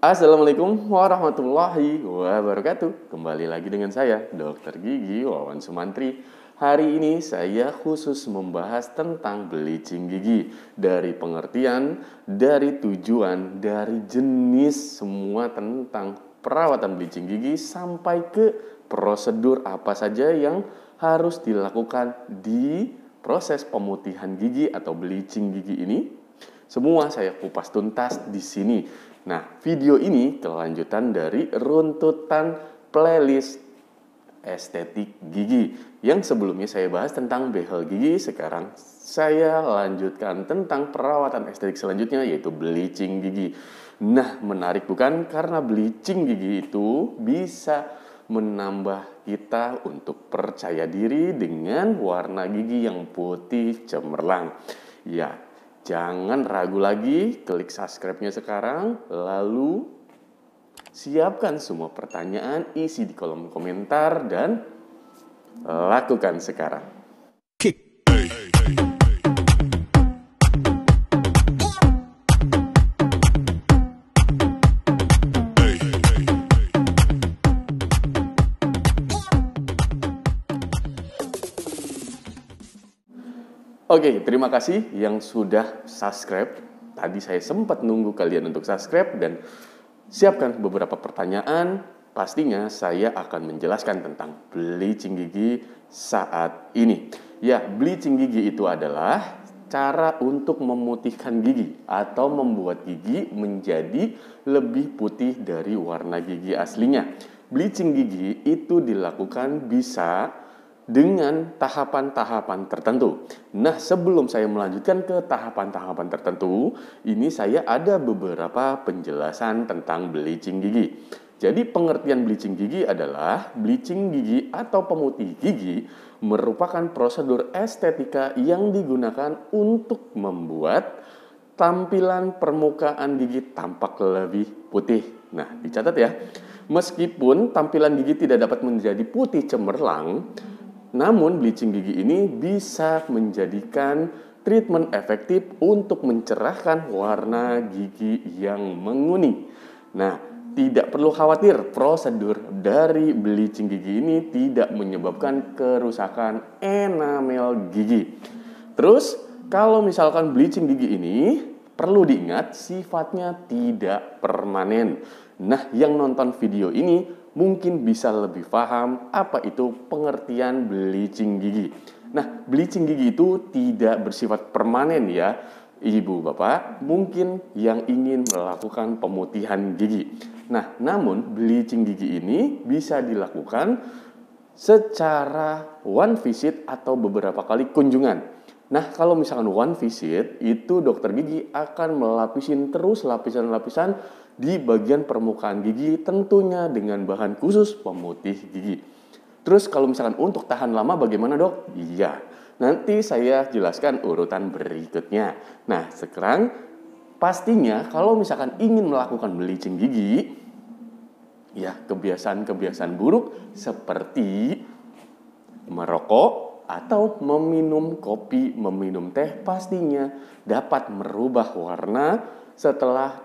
Assalamualaikum warahmatullahi wabarakatuh. Kembali lagi dengan saya, Dr. Gigi Wawan Sumantri. Hari ini saya khusus membahas tentang bleaching gigi. Dari pengertian, dari tujuan, dari jenis, semua tentang perawatan bleaching gigi sampai ke prosedur apa saja yang harus dilakukan di proses pemutihan gigi atau bleaching gigi ini. Semua saya kupas tuntas di sini. Nah, video ini kelanjutan dari runtutan playlist estetik gigi. Yang sebelumnya saya bahas tentang behel gigi, sekarang saya lanjutkan tentang perawatan estetik selanjutnya, yaitu bleaching gigi. Nah, menarik bukan? Karena bleaching gigi itu bisa menambah kita untuk percaya diri dengan warna gigi yang putih cemerlang. Ya, jangan ragu lagi, klik subscribe-nya sekarang, lalu siapkan semua pertanyaan, isi di kolom komentar, dan lakukan sekarang. Oke, terima kasih yang sudah subscribe. Tadi saya sempat nunggu kalian untuk subscribe dan siapkan beberapa pertanyaan. Pastinya saya akan menjelaskan tentang bleaching gigi saat ini. Ya, bleaching gigi itu adalah cara untuk memutihkan gigi atau membuat gigi menjadi lebih putih dari warna gigi aslinya. Bleaching gigi itu dilakukan bisa dengan tahapan-tahapan tertentu. Nah, sebelum saya melanjutkan ke tahapan-tahapan tertentu, ini saya ada beberapa penjelasan tentang bleaching gigi. Jadi, pengertian bleaching gigi adalah bleaching gigi atau pemutih gigi merupakan prosedur estetika yang digunakan untuk membuat tampilan permukaan gigi tampak lebih putih. Nah, dicatat ya. Meskipun tampilan gigi tidak dapat menjadi putih cemerlang, namun bleaching gigi ini bisa menjadikan treatment efektif untuk mencerahkan warna gigi yang menguning. Nah, tidak perlu khawatir, prosedur dari bleaching gigi ini tidak menyebabkan kerusakan enamel gigi. Terus, kalau misalkan bleaching gigi ini perlu diingat sifatnya tidak permanen. Nah, yang nonton video ini mungkin bisa lebih paham apa itu pengertian bleaching gigi. Nah, bleaching gigi itu tidak bersifat permanen ya, Ibu Bapak, mungkin yang ingin melakukan pemutihan gigi. Nah, namun bleaching gigi ini bisa dilakukan secara one visit atau beberapa kali kunjungan. Nah, kalau misalkan one visit, itu dokter gigi akan melapisin terus lapisan-lapisan di bagian permukaan gigi, tentunya dengan bahan khusus pemutih gigi. Terus kalau misalkan untuk tahan lama bagaimana, Dok? Iya, nanti saya jelaskan urutan berikutnya. Nah, sekarang pastinya kalau misalkan ingin melakukan bleaching gigi, ya kebiasaan-kebiasaan buruk seperti merokok atau meminum kopi, meminum teh pastinya dapat merubah warna setelah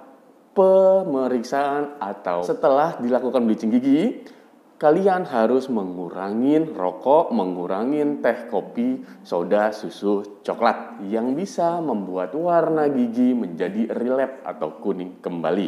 pemeriksaan atau setelah dilakukan bleaching gigi. Kalian harus mengurangi rokok, mengurangi teh, kopi, soda, susu, coklat yang bisa membuat warna gigi menjadi relap atau kuning kembali.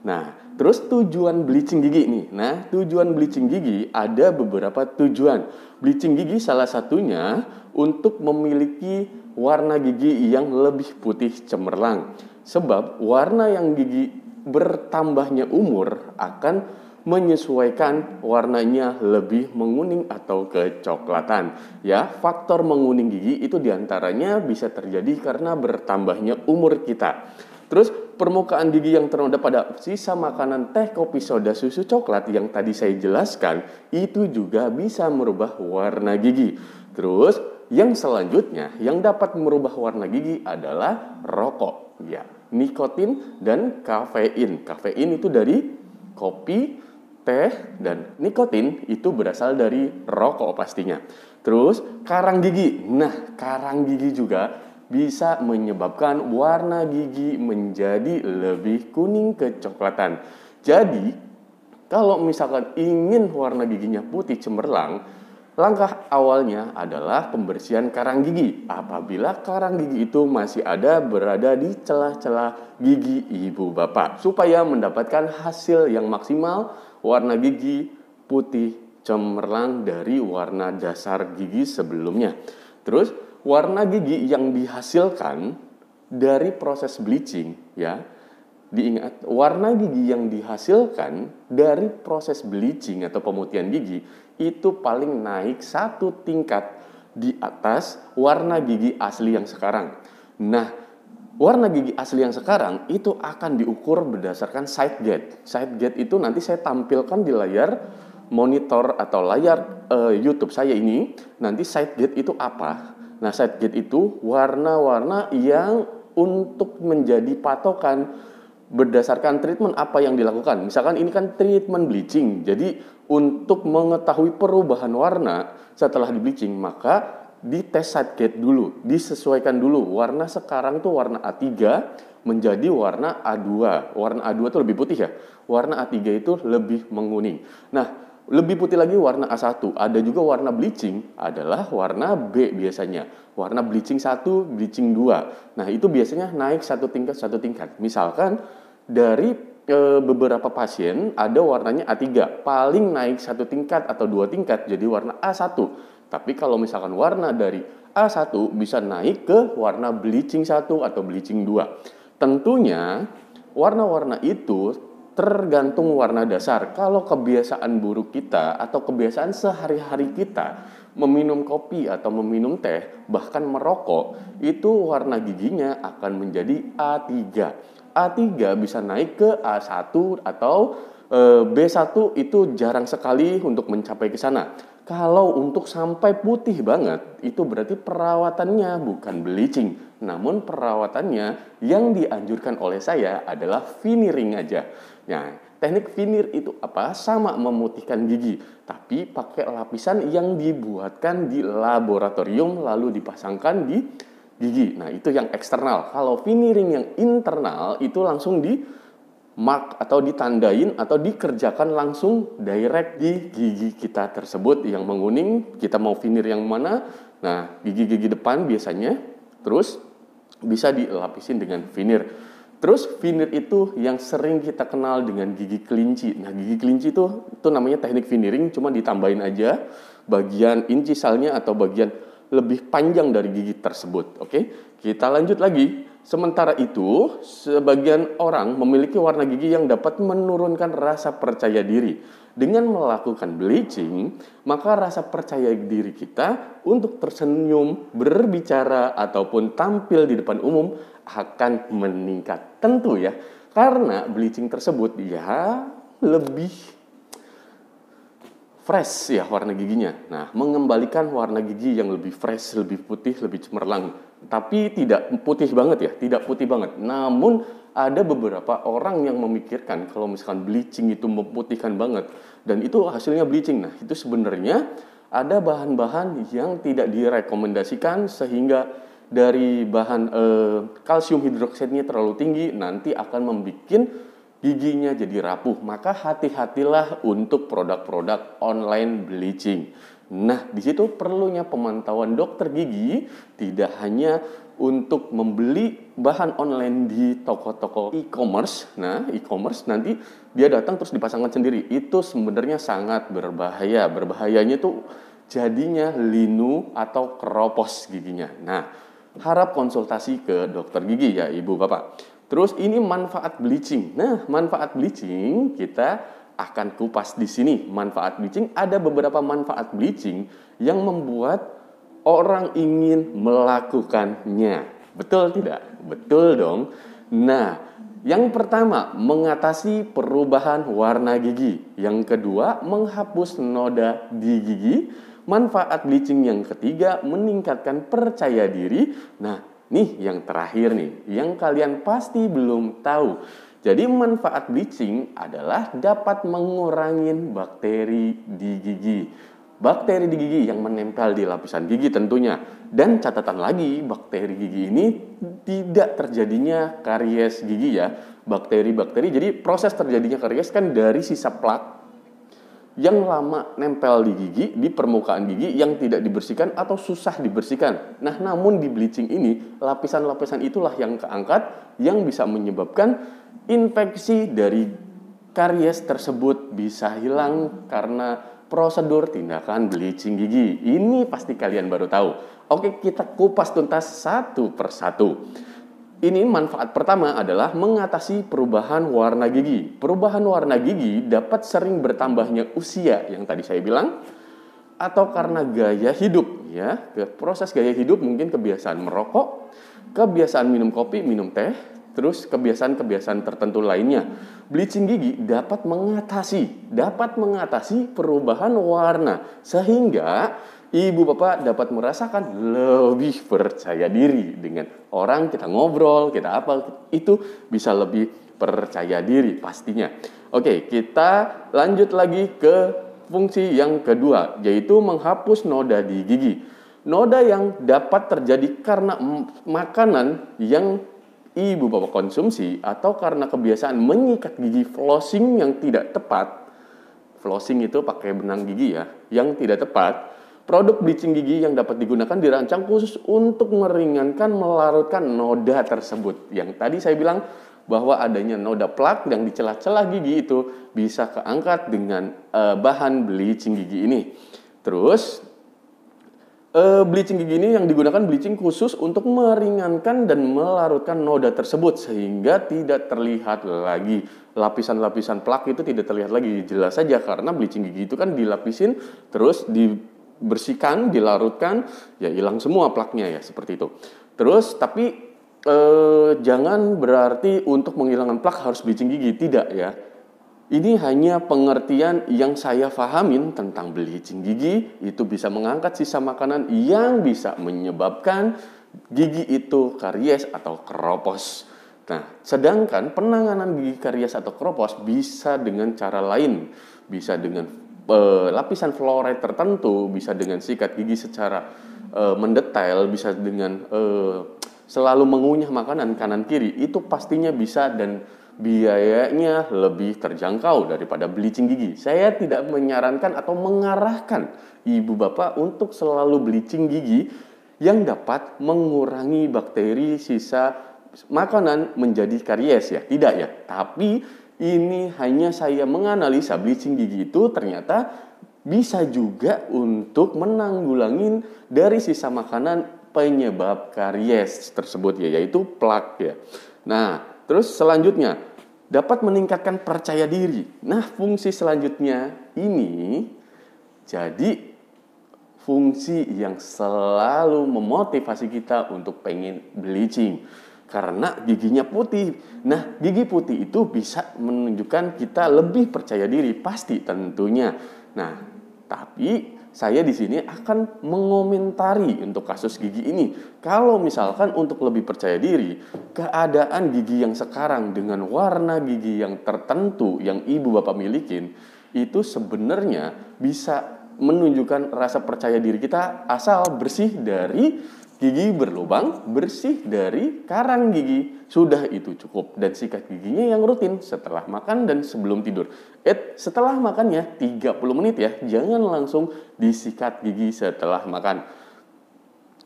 Nah, terus tujuan bleaching gigi nih. Nah, tujuan bleaching gigi ada beberapa tujuan. Bleaching gigi salah satunya untuk memiliki warna gigi yang lebih putih cemerlang. Sebab warna yang gigi bertambahnya umur akan menyesuaikan warnanya lebih menguning atau kecoklatan. Ya, faktor menguning gigi itu diantaranya bisa terjadi karena bertambahnya umur kita. Terus permukaan gigi yang ternoda pada sisa makanan teh, kopi, soda, susu, coklat yang tadi saya jelaskan itu juga bisa merubah warna gigi. Terus yang selanjutnya yang dapat merubah warna gigi adalah rokok. Ya, nikotin dan kafein. Kafein itu dari kopi, teh, dan nikotin itu berasal dari rokok pastinya. Terus karang gigi. Nah, karang gigi juga bisa menyebabkan warna gigi menjadi lebih kuning kecoklatan. Jadi, kalau misalkan ingin warna giginya putih cemerlang, langkah awalnya adalah pembersihan karang gigi. Apabila karang gigi itu masih ada berada di celah-celah gigi ibu bapak, supaya mendapatkan hasil yang maksimal, warna gigi putih cemerlang dari warna dasar gigi sebelumnya. Terus warna gigi yang dihasilkan dari proses bleaching, ya, diingat, warna gigi yang dihasilkan dari proses bleaching atau pemutihan gigi itu paling naik 1 tingkat di atas warna gigi asli yang sekarang. Nah, warna gigi asli yang sekarang itu akan diukur berdasarkan side gate. Side gate itu nanti saya tampilkan di layar monitor atau layar YouTube saya ini. Nanti side gate itu apa? Nah, side gate itu warna-warna yang untuk menjadi patokan berdasarkan treatment apa yang dilakukan. Misalkan ini kan treatment bleaching. Jadi untuk mengetahui perubahan warna setelah di bleaching, maka dites side gate dulu, disesuaikan dulu. Warna sekarang tuh warna A3 menjadi warna A2. Warna A2 itu lebih putih ya. Warna A3 itu lebih menguning. Nah, lebih putih lagi warna A1. Ada juga warna bleaching adalah warna B biasanya. Warna bleaching 1, bleaching 2. Nah, itu biasanya naik 1 tingkat. Misalkan dari beberapa pasien ada warnanya A3, paling naik 1 tingkat atau 2 tingkat jadi warna A1. Tapi kalau misalkan warna dari A1 bisa naik ke warna bleaching 1 atau bleaching 2. Tentunya warna-warna itu tergantung warna dasar. Kalau kebiasaan buruk kita atau kebiasaan sehari-hari kita meminum kopi atau meminum teh, bahkan merokok, itu warna giginya akan menjadi A3. A3 bisa naik ke A1 atau B1 itu jarang sekali untuk mencapai ke sana. Kalau untuk sampai putih banget, itu berarti perawatannya bukan bleaching. Namun perawatannya yang dianjurkan oleh saya adalah veneering aja. Nah, teknik veneer itu apa? Sama memutihkan gigi, tapi pakai lapisan yang dibuatkan di laboratorium lalu dipasangkan di gigi. Nah, itu yang eksternal. Kalau veneering yang internal itu langsung di mark atau ditandain atau dikerjakan langsung direct di gigi kita tersebut yang menguning. Kita mau veneer yang mana? Nah, gigi-gigi depan biasanya. Terus bisa dilapisin dengan veneer. Terus veneer itu yang sering kita kenal dengan gigi kelinci. Nah, gigi kelinci itu namanya teknik veneering, cuma ditambahin aja bagian incisalnya atau bagian lebih panjang dari gigi tersebut. Oke, kita lanjut lagi. Sementara itu, sebagian orang memiliki warna gigi yang dapat menurunkan rasa percaya diri. Dengan melakukan bleaching, maka rasa percaya diri kita untuk tersenyum, berbicara, ataupun tampil di depan umum akan meningkat. Tentu ya, karena bleaching tersebut ya lebih fresh ya warna giginya. Nah, mengembalikan warna gigi yang lebih fresh, lebih putih, lebih cemerlang. Tapi tidak putih banget ya, tidak putih banget. Namun ada beberapa orang yang memikirkan kalau misalkan bleaching itu memutihkan banget dan itu hasilnya bleaching. Nah, itu sebenarnya ada bahan-bahan yang tidak direkomendasikan sehingga dari bahan kalsium hidroksidnya terlalu tinggi nanti akan membuat giginya jadi rapuh. Maka hati-hatilah untuk produk-produk online bleaching. Nah, di situ perlunya pemantauan dokter gigi, tidak hanya untuk membeli bahan online di toko-toko e-commerce. Nah, e-commerce nanti dia datang terus dipasangkan sendiri. Itu sebenarnya sangat berbahaya. Berbahayanya tuh jadinya linu atau keropos giginya. Nah, harap konsultasi ke dokter gigi ya Ibu Bapak. Terus ini manfaat bleaching. Nah, manfaat bleaching kita akan kupas di sini. Manfaat bleaching, ada beberapa manfaat bleaching yang membuat orang ingin melakukannya. Betul tidak? Betul dong. Nah, yang pertama, mengatasi perubahan warna gigi. Yang kedua, menghapus noda di gigi. Manfaat bleaching yang ketiga, meningkatkan percaya diri. Nah, nih yang terakhir nih, yang kalian pasti belum tahu. Jadi manfaat bleaching adalah dapat mengurangi bakteri di gigi. bakteri di gigi yang menempel di lapisan gigi tentunya. Dan catatan lagi, bakteri gigi ini tidak terjadinya karies gigi ya. Bakteri-bakteri, jadi proses terjadinya karies kan dari sisa plak yang lama nempel di gigi, di permukaan gigi yang tidak dibersihkan atau susah dibersihkan. Nah, namun di bleaching ini, lapisan-lapisan itulah yang keangkat, yang bisa menyebabkan infeksi dari karies tersebut bisa hilang karena prosedur tindakan bleaching gigi. Ini pasti kalian baru tahu. Oke, kita kupas tuntas satu persatu. Ini manfaat pertama adalah mengatasi perubahan warna gigi. Perubahan warna gigi dapat sering bertambahnya usia yang tadi saya bilang, atau karena gaya hidup ya. Proses gaya hidup mungkin kebiasaan merokok, kebiasaan minum kopi, minum teh, terus kebiasaan-kebiasaan tertentu lainnya. Bleaching gigi dapat mengatasi perubahan warna sehingga ibu bapak dapat merasakan lebih percaya diri dengan orang, kita ngobrol, kita apa, itu bisa lebih percaya diri pastinya. Oke, kita lanjut lagi ke fungsi yang kedua, yaitu menghapus noda di gigi. Noda yang dapat terjadi karena makanan yang ibu bapak konsumsi atau karena kebiasaan menyikat gigi flossing yang tidak tepat. Flossing itu pakai benang gigi ya, yang tidak tepat. Produk bleaching gigi yang dapat digunakan dirancang khusus untuk meringankan, melarutkan noda tersebut. Yang tadi saya bilang bahwa adanya noda plak yang di celah-celah gigi itu bisa keangkat dengan bahan bleaching gigi ini. Terus bleaching gigi ini yang digunakan bleaching khusus untuk meringankan dan melarutkan noda tersebut sehingga tidak terlihat lagi. Lapisan-lapisan plak itu tidak terlihat lagi. Jelas saja karena bleaching gigi itu kan dilapisin terus dibersihkan, dilarutkan, ya hilang semua plaknya ya, seperti itu. Terus tapi jangan berarti untuk menghilangkan plak harus bleaching gigi, tidak ya. Ini hanya pengertian yang saya fahamin tentang bleaching gigi, itu bisa mengangkat sisa makanan yang bisa menyebabkan gigi itu karies atau keropos. Nah, sedangkan penanganan gigi karies atau keropos bisa dengan cara lain, bisa dengan lapisan fluoride tertentu, bisa dengan sikat gigi secara mendetail, bisa dengan selalu mengunyah makanan kanan kiri, itu pastinya bisa dan biayanya lebih terjangkau daripada bleaching gigi. Saya tidak menyarankan atau mengarahkan ibu bapak untuk selalu bleaching gigi yang dapat mengurangi bakteri sisa makanan menjadi karies ya, tidak ya. Tapi ini hanya saya menganalisa bleaching gigi itu ternyata bisa juga untuk menanggulangi dari sisa makanan penyebab karies tersebut ya, yaitu plak ya. Nah, terus selanjutnya dapat meningkatkan percaya diri. Nah, fungsi selanjutnya ini jadi fungsi yang selalu memotivasi kita untuk pengen bleaching. Karena giginya putih. Nah, gigi putih itu bisa menunjukkan kita lebih percaya diri, pasti tentunya. Nah, tapi saya di sini akan mengomentari untuk kasus gigi ini. Kalau misalkan untuk lebih percaya diri, keadaan gigi yang sekarang dengan warna gigi yang tertentu yang ibu bapak milikin, itu sebenarnya bisa menunjukkan rasa percaya diri kita asal bersih dari gigi berlubang, bersih dari karang gigi. Sudah itu cukup. Dan sikat giginya yang rutin setelah makan dan sebelum tidur. Setelah makannya 30 menit ya. Jangan langsung disikat gigi setelah makan.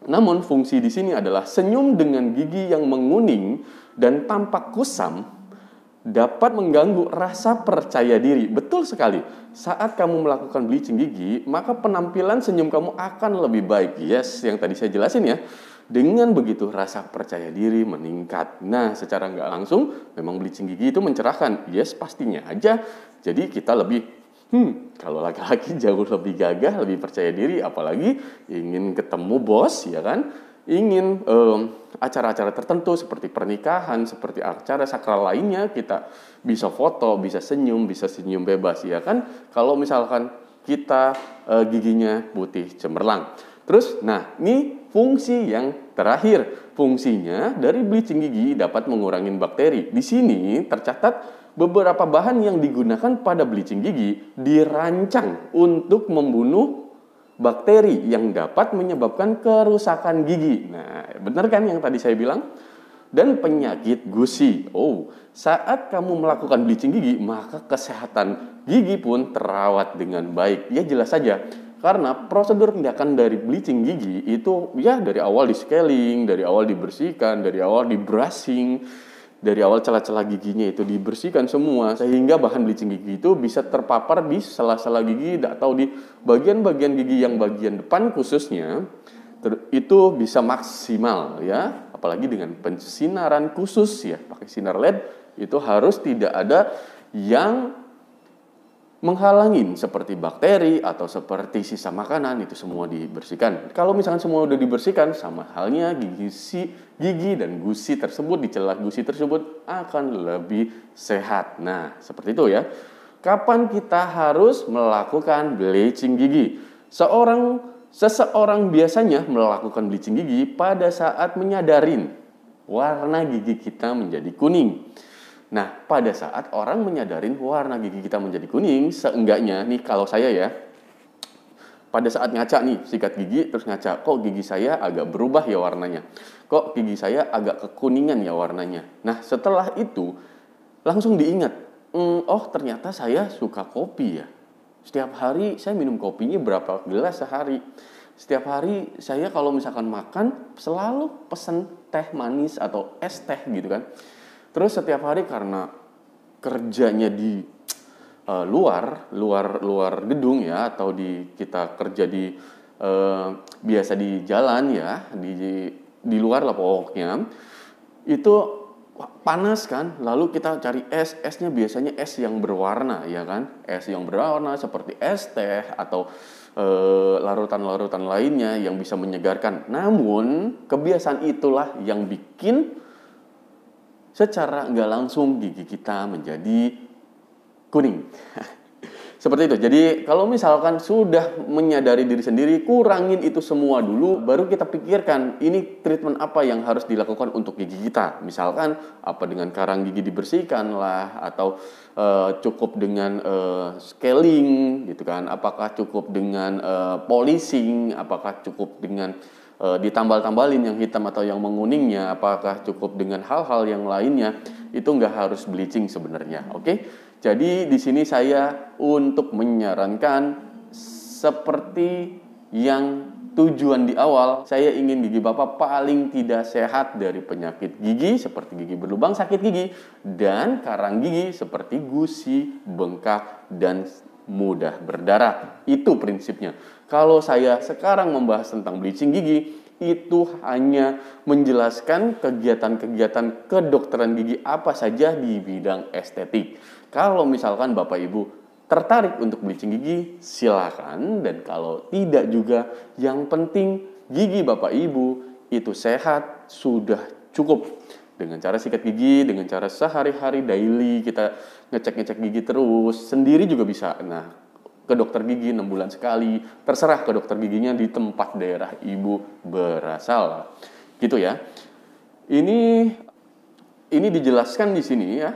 Namun fungsi di sini adalah senyum dengan gigi yang menguning dan tampak kusam dapat mengganggu rasa percaya diri. Betul sekali. Saat kamu melakukan bleaching gigi, maka penampilan senyum kamu akan lebih baik. Yes, yang tadi saya jelasin ya. Dengan begitu rasa percaya diri meningkat. Nah, secara nggak langsung memang bleaching gigi itu mencerahkan. Yes, pastinya aja. Jadi kita lebih kalau laki-laki jauh lebih gagah, lebih percaya diri, apalagi ingin ketemu bos ya kan. Ingin acara-acara tertentu seperti pernikahan, seperti acara sakral lainnya, kita bisa foto, bisa senyum bebas ya kan. Kalau misalkan kita giginya putih cemerlang. Terus, nah ini fungsi yang terakhir. Fungsinya dari bleaching gigi dapat mengurangi bakteri. Di sini tercatat beberapa bahan yang digunakan pada bleaching gigi dirancang untuk membunuh bakteri yang dapat menyebabkan kerusakan gigi. Nah, benar kan yang tadi saya bilang? Dan penyakit gusi. Saat kamu melakukan bleaching gigi, maka kesehatan gigi pun terawat dengan baik. Ya jelas saja, karena prosedur tindakan dari bleaching gigi itu ya dari awal di scaling, dari awal dibersihkan, dari awal di brushing, dari awal celah-celah giginya itu dibersihkan semua, sehingga bahan bleaching gigi itu bisa terpapar di sela-sela gigi atau di bagian-bagian gigi yang bagian depan khususnya, itu bisa maksimal ya. Apalagi dengan pensinaran khusus ya, pakai sinar LED, itu harus tidak ada yang menghalangin seperti bakteri atau seperti sisa makanan, itu semua dibersihkan. Kalau misalkan semua udah dibersihkan, sama halnya gigi dan gusi tersebut, di celah gusi tersebut akan lebih sehat. Nah, seperti itu ya. Kapan kita harus melakukan bleaching gigi? Seseorang biasanya melakukan bleaching gigi pada saat menyadarin warna gigi kita menjadi kuning. Nah, pada saat orang menyadarin warna gigi kita menjadi kuning, seenggaknya nih kalau saya ya, pada saat ngaca nih, sikat gigi terus ngaca, kok gigi saya agak berubah ya warnanya, kok gigi saya agak kekuningan ya warnanya. Nah, setelah itu langsung diingat, ternyata saya suka kopi ya. Setiap hari saya minum kopinya berapa gelas sehari. Setiap hari saya kalau misalkan makan selalu pesen teh manis atau es teh gitu kan. Terus setiap hari karena kerjanya di luar gedung ya, atau kita kerja di biasa di jalan ya, di luar lah pokoknya, itu panas kan, lalu kita cari esnya biasanya es yang berwarna ya kan, es yang berwarna seperti es teh atau larutan-larutan lainnya yang bisa menyegarkan. Namun kebiasaan itulah yang bikin secara nggak langsung gigi kita menjadi kuning. Seperti itu. Jadi kalau misalkan sudah menyadari diri sendiri, kurangin itu semua dulu, baru kita pikirkan ini treatment apa yang harus dilakukan untuk gigi kita. Misalkan apa dengan karang gigi dibersihkan lah, atau cukup dengan scaling gitu kan. Apakah cukup dengan polishing, apakah cukup dengan ditambal-tambalin yang hitam atau yang menguningnya, apakah cukup dengan hal-hal yang lainnya. Itu nggak harus bleaching sebenarnya, oke? Jadi di sini saya untuk menyarankan seperti yang tujuan di awal, saya ingin gigi Bapak paling tidak sehat dari penyakit gigi seperti gigi berlubang, sakit gigi, dan karang gigi seperti gusi, bengkak, dan mudah berdarah. Itu prinsipnya. Kalau saya sekarang membahas tentang bleaching gigi, itu hanya menjelaskan kegiatan-kegiatan kedokteran gigi apa saja di bidang estetik. Kalau misalkan Bapak Ibu tertarik untuk bleaching gigi, silakan. Dan kalau tidak juga, yang penting gigi Bapak Ibu itu sehat, sudah cukup. Dengan cara sikat gigi, dengan cara sehari-hari daily kita ngecek-ngecek gigi terus, sendiri juga bisa. Nah, ke dokter gigi 6 bulan sekali, terserah ke dokter giginya di tempat daerah Ibu berasal. Gitu ya. Ini dijelaskan di sini ya.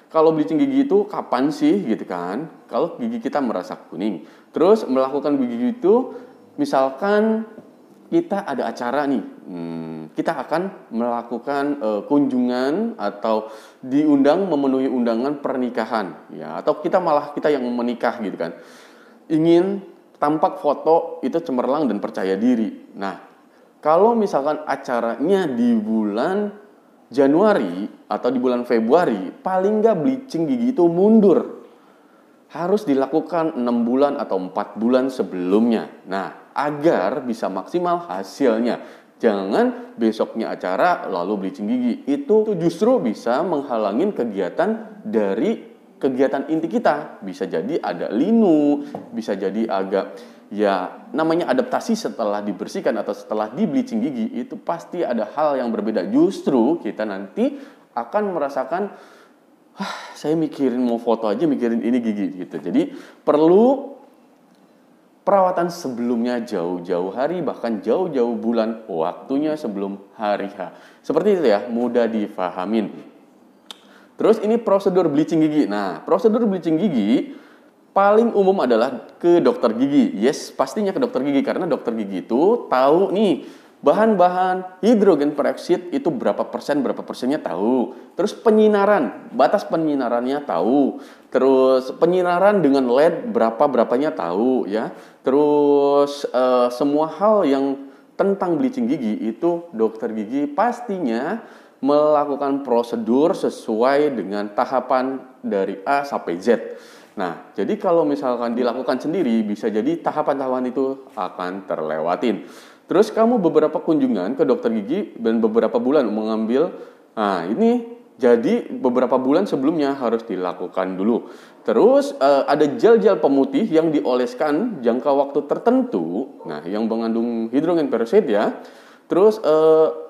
Kalau bleaching gigi itu kapan sih gitu kan? Kalau gigi kita merasa kuning. Terus melakukan gigi itu misalkan kita ada acara nih. Kita akan melakukan kunjungan atau diundang memenuhi undangan pernikahan ya, atau kita yang menikah gitu kan. Ingin tampak foto itu cemerlang dan percaya diri. Nah, kalau misalkan acaranya di bulan Januari atau di bulan Februari, paling nggak bleaching gigi itu mundur. Harus dilakukan 6 bulan atau 4 bulan sebelumnya. Nah, agar bisa maksimal hasilnya. Jangan besoknya acara lalu bleaching gigi. Itu justru bisa menghalangin kegiatan dari kegiatan inti kita. Bisa jadi ada linu, bisa jadi agak ya namanya adaptasi setelah dibersihkan atau setelah di bleaching gigi, itu pasti ada hal yang berbeda. Justru kita nanti akan merasakan saya mikirin mau foto aja mikirin ini gigi gitu. Jadi perlu perawatan sebelumnya jauh-jauh hari, bahkan jauh-jauh bulan, waktunya sebelum hari H. Seperti itu ya, mudah difahamin. Terus ini prosedur bleaching gigi. Nah, prosedur bleaching gigi Paling umum adalah ke dokter gigi. Yes, pastinya ke dokter gigi karena dokter gigi itu tahu nih bahan-bahan hidrogen peroksida itu berapa persennya tahu. Terus penyinaran, batas penyinarannya tahu. Terus penyinaran dengan LED berapanya tahu ya. Terus semua hal yang tentang bleaching gigi itu dokter gigi pastinya melakukan prosedur sesuai dengan tahapan dari A sampai Z. Nah, jadi kalau misalkan dilakukan sendiri, bisa jadi tahapan-tahapan itu akan terlewatin. Terus kamu beberapa kunjungan ke dokter gigi dan beberapa bulan mengambil, nah ini jadi beberapa bulan sebelumnya harus dilakukan dulu. Terus ada gel-gel pemutih yang dioleskan jangka waktu tertentu, nah yang mengandung hidrogen peroksida ya. Terus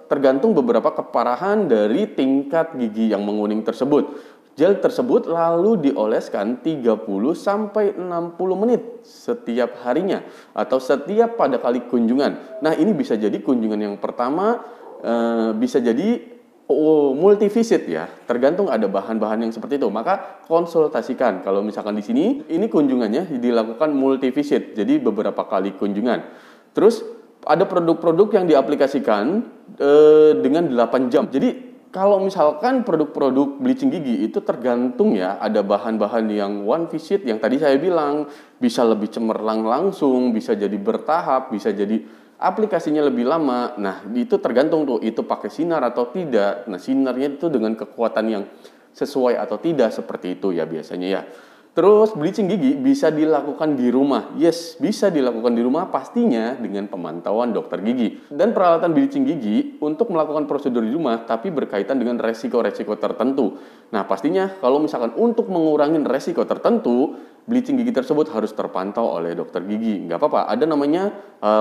tergantung beberapa keparahan dari tingkat gigi yang menguning tersebut. Gel tersebut lalu dioleskan 30 sampai 60 menit setiap harinya atau setiap pada kali kunjungan. Nah, ini bisa jadi kunjungan yang pertama, bisa jadi multivisit ya. Tergantung ada bahan-bahan yang seperti itu. Maka konsultasikan. Kalau misalkan di sini ini kunjungannya dilakukan multivisit. Jadi beberapa kali kunjungan. Terus ada produk-produk yang diaplikasikan dengan 8 jam. Jadi kalau misalkan produk-produk bleaching gigi itu tergantung ya, ada bahan-bahan yang one visit yang tadi saya bilang bisa lebih cemerlang langsung, bisa jadi bertahap, bisa jadi aplikasinya lebih lama. Nah, itu tergantung tuh itu pakai sinar atau tidak. Nah, sinarnya itu dengan kekuatan yang sesuai atau tidak seperti itu ya biasanya ya. Terus bleaching gigi bisa dilakukan di rumah. Yes, bisa dilakukan di rumah pastinya dengan pemantauan dokter gigi. Dan peralatan bleaching gigi untuk melakukan prosedur di rumah tapi berkaitan dengan resiko-resiko tertentu. Nah, pastinya kalau misalkan untuk mengurangi resiko tertentu, bleaching gigi tersebut harus terpantau oleh dokter gigi. Nggak apa-apa, ada namanya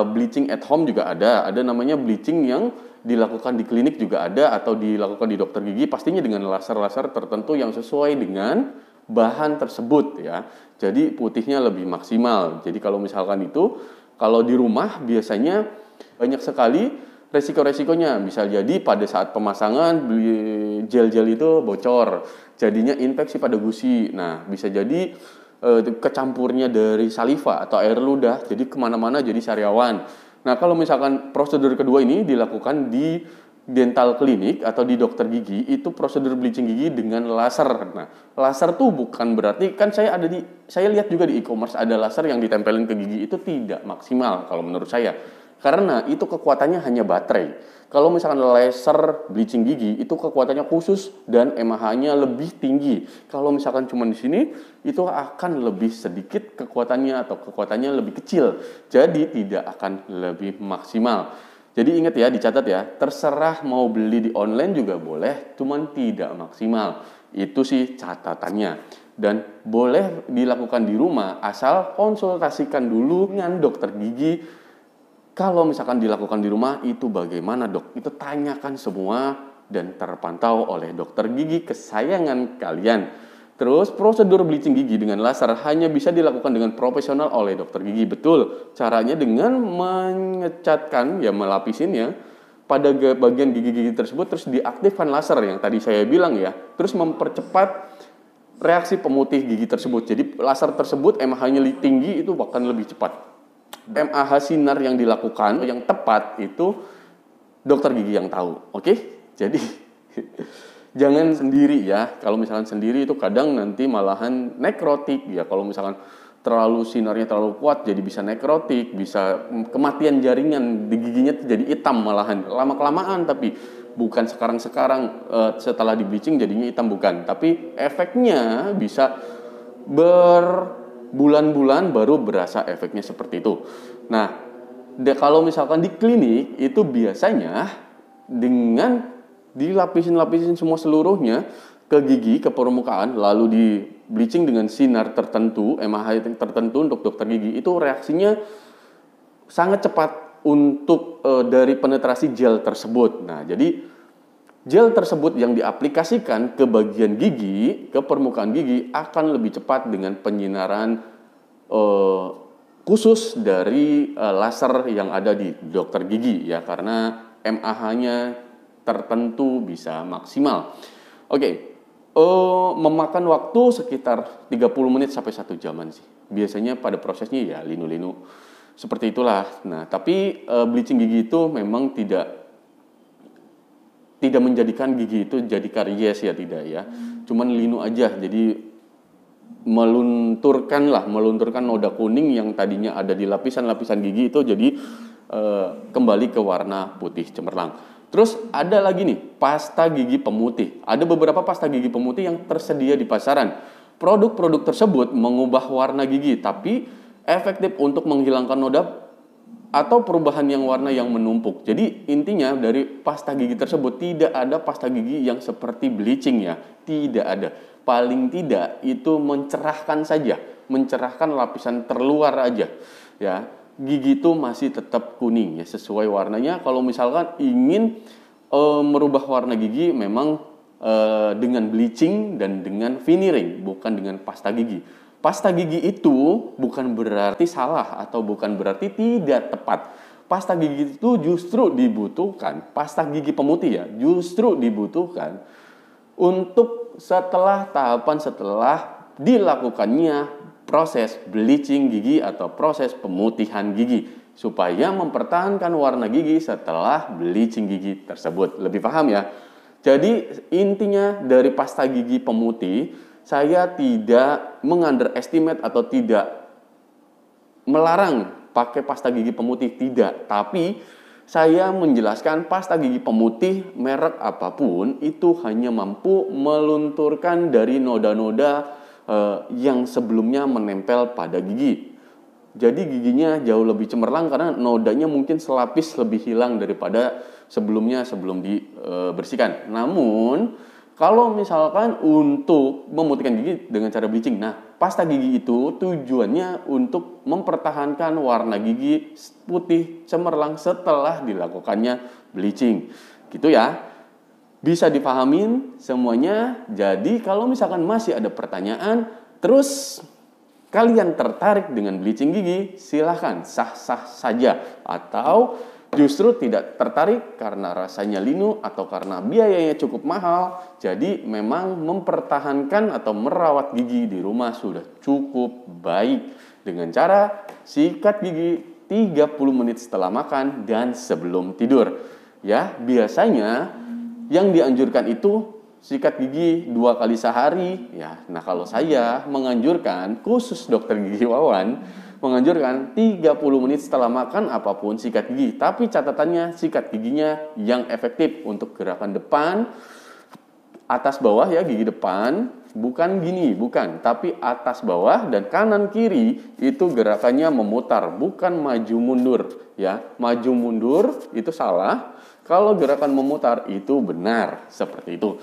bleaching at home juga ada. Ada namanya bleaching yang dilakukan di klinik juga ada atau dilakukan di dokter gigi pastinya dengan laser-laser tertentu yang sesuai dengan bahan tersebut ya. Jadi putihnya lebih maksimal. Jadi kalau misalkan itu kalau di rumah biasanya banyak sekali resiko-resikonya. Bisa jadi pada saat pemasangan gel-gel itu bocor, jadinya infeksi pada gusi. Nah, bisa jadi kecampurnya dari saliva atau air ludah, jadi kemana-mana jadi sariawan. Nah, kalau misalkan prosedur kedua ini dilakukan di dental klinik atau di dokter gigi, itu prosedur bleaching gigi dengan laser. Nah, laser tuh bukan berarti kan saya lihat juga di e-commerce ada laser yang ditempelin ke gigi, itu tidak maksimal kalau menurut saya. Karena itu kekuatannya hanya baterai. Kalau misalkan laser bleaching gigi itu kekuatannya khusus dan mAh-nya lebih tinggi. Kalau misalkan cuma di sini itu akan lebih sedikit kekuatannya atau kekuatannya lebih kecil. Jadi tidak akan lebih maksimal. Jadi ingat ya, dicatat ya, terserah mau beli di online juga boleh, cuman tidak maksimal. Itu sih catatannya. Dan boleh dilakukan di rumah, asal konsultasikan dulu dengan dokter gigi. Kalau misalkan dilakukan di rumah, itu bagaimana dok? Itu tanyakan semua dan terpantau oleh dokter gigi kesayangan kalian. Terus prosedur bleaching gigi dengan laser hanya bisa dilakukan dengan profesional oleh dokter gigi. Betul, caranya dengan mengecatkan, ya melapisinnya pada bagian gigi-gigi tersebut, terus diaktifkan laser yang tadi saya bilang ya. Terus mempercepat reaksi pemutih gigi tersebut. Jadi laser tersebut mAh-nya tinggi itu bahkan lebih cepat. mAh sinar yang dilakukan, yang tepat itu dokter gigi yang tahu. Oke? Jadi jangan sendiri ya. Kalau misalkan sendiri itu kadang nanti malahan nekrotik ya. Kalau misalkan terlalu sinarnya terlalu kuat jadi bisa nekrotik, bisa kematian jaringan di giginya jadi hitam malahan. Lama-kelamaan tapi bukan sekarang-sekarang setelah di bleaching jadinya hitam bukan. Tapi efeknya bisa berbulan-bulan baru berasa efeknya seperti itu. Nah, kalau misalkan di klinik itu biasanya dengan dilapisin semua seluruhnya ke gigi, ke permukaan, lalu di bleaching dengan sinar tertentu, mAh tertentu untuk dokter gigi, itu reaksinya sangat cepat untuk dari penetrasi gel tersebut. Nah, jadi gel tersebut yang diaplikasikan ke bagian gigi, ke permukaan gigi akan lebih cepat dengan penyinaran khusus dari laser yang ada di dokter gigi ya, karena mAh-nya tertentu bisa maksimal. Oke. memakan waktu sekitar 30 menit sampai 1 jaman sih. Biasanya pada prosesnya ya linu-linu seperti itulah. Nah, tapi bleaching gigi itu memang tidak menjadikan gigi itu jadi karies ya, tidak ya. Cuman linu aja. Jadi melunturkan noda kuning yang tadinya ada di lapisan-lapisan gigi itu jadi kembali ke warna putih cemerlang. Terus ada lagi nih, pasta gigi pemutih. Ada beberapa pasta gigi pemutih yang tersedia di pasaran. Produk-produk tersebut mengubah warna gigi, tapi efektif untuk menghilangkan noda atau perubahan yang warna yang menumpuk. Jadi intinya dari pasta gigi tersebut tidak ada pasta gigi yang seperti bleaching ya. Tidak ada. Paling tidak itu mencerahkan saja. Mencerahkan lapisan terluar aja. Ya. Gigi itu masih tetap kuning ya, sesuai warnanya. Kalau misalkan ingin merubah warna gigi memang dengan bleaching dan dengan veneering, bukan dengan pasta gigi. Pasta gigi itu bukan berarti salah atau bukan berarti tidak tepat. Pasta gigi itu justru dibutuhkan, pasta gigi pemutih ya, justru dibutuhkan untuk setelah dilakukannya proses bleaching gigi atau proses pemutihan gigi supaya mempertahankan warna gigi setelah bleaching gigi tersebut. Lebih paham ya? Jadi intinya dari pasta gigi pemutih, saya tidak mengunderestimate atau tidak melarang pakai pasta gigi pemutih, tidak. Tapi saya menjelaskan pasta gigi pemutih merek apapun itu hanya mampu melunturkan dari noda-noda yang sebelumnya menempel pada gigi. Jadi giginya jauh lebih cemerlang karena nodanya mungkin selapis lebih hilang daripada sebelum dibersihkan. Namun kalau misalkan untuk memutihkan gigi dengan cara bleaching, nah pasta gigi itu tujuannya untuk mempertahankan warna gigi putih cemerlang setelah dilakukannya bleaching. Gitu ya. Bisa dipahamin semuanya. Jadi kalau misalkan masih ada pertanyaan, terus kalian tertarik dengan bleaching gigi, silahkan sah-sah saja. Atau justru tidak tertarik karena rasanya linu atau karena biayanya cukup mahal. Jadi memang mempertahankan atau merawat gigi di rumah sudah cukup baik dengan cara sikat gigi 30 menit setelah makan dan sebelum tidur. Ya, biasanya yang dianjurkan itu sikat gigi 2 kali sehari ya. Nah, kalau saya menganjurkan, khusus dokter gigi Wawan menganjurkan 30 menit setelah makan apapun sikat gigi. Tapi catatannya sikat giginya yang efektif untuk gerakan depan, atas bawah ya, gigi depan, bukan gini, bukan, tapi atas bawah dan kanan kiri itu gerakannya memutar, bukan maju mundur ya. Maju mundur itu salah. Kalau gerakan memutar itu benar, seperti itu.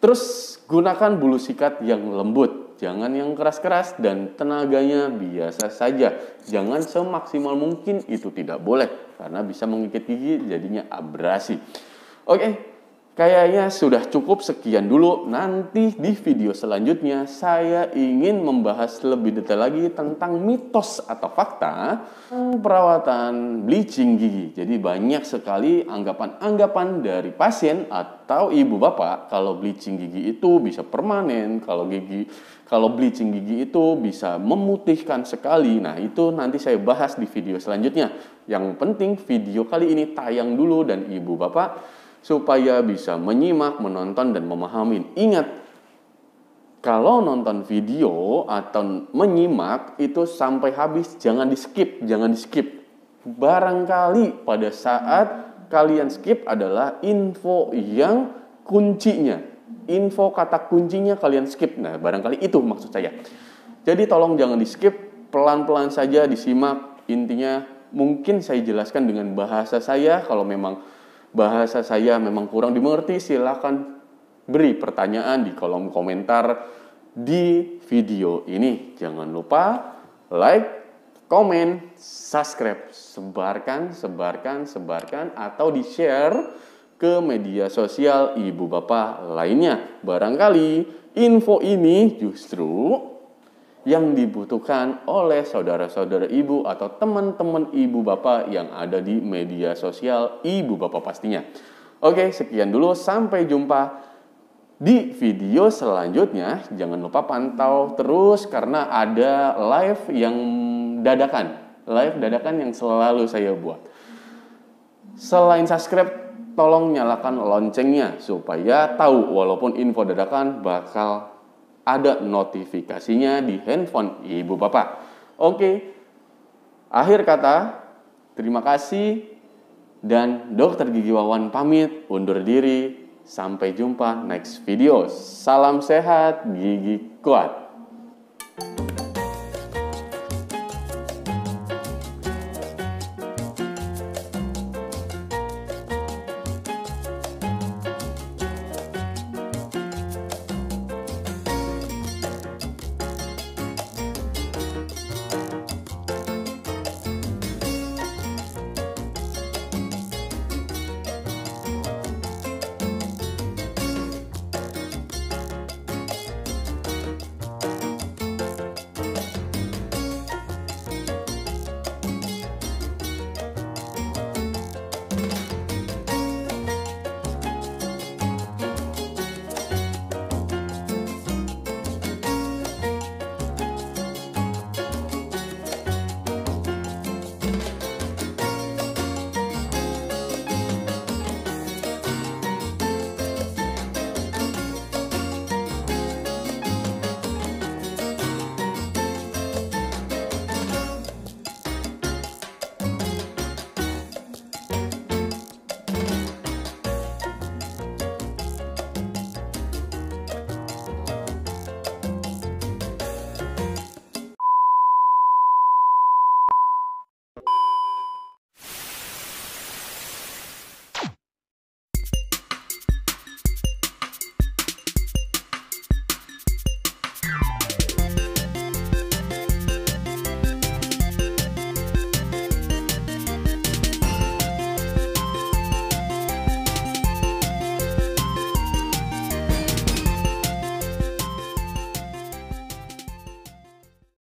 Terus gunakan bulu sikat yang lembut, jangan yang keras-keras dan tenaganya biasa saja. Jangan semaksimal mungkin, itu tidak boleh karena bisa mengikat gigi jadinya abrasi. Oke. Kayaknya sudah cukup sekian dulu. Nanti di video selanjutnya saya ingin membahas lebih detail lagi tentang mitos atau fakta perawatan bleaching gigi. Jadi banyak sekali anggapan-anggapan dari pasien atau ibu bapak kalau bleaching gigi itu bisa permanen, kalau bleaching gigi itu bisa memutihkan sekali. Nah, itu nanti saya bahas di video selanjutnya. Yang penting video kali ini tayang dulu dan ibu bapak supaya bisa menyimak, menonton, dan memahami. Ingat, kalau nonton video atau menyimak itu sampai habis, jangan di-skip. Barangkali pada saat kalian skip adalah info yang kuncinya. Info kata kuncinya kalian skip. Nah, barangkali itu maksud saya. Jadi tolong jangan di-skip, pelan-pelan saja disimak. Intinya mungkin saya jelaskan dengan bahasa saya. Kalau memang bahasa saya memang kurang dimengerti, silakan beri pertanyaan di kolom komentar di video ini. Jangan lupa like, komen, subscribe, sebarkan atau di-share ke media sosial ibu bapak lainnya. Barangkali info ini justru yang dibutuhkan oleh saudara-saudara ibu atau teman-teman ibu bapak yang ada di media sosial ibu bapak pastinya. Oke, sekian dulu. Sampai jumpa Di video selanjutnya, jangan lupa pantau terus karena ada live yang dadakan. Live dadakan yang selalu saya buat. Selain subscribe, tolong nyalakan loncengnya supaya tahu walaupun info dadakan bakal ada notifikasinya di handphone ibu bapak. Oke, akhir kata, terima kasih dan Dokter Gigi Wawan pamit undur diri. Sampai jumpa next video. Salam sehat, gigi kuat.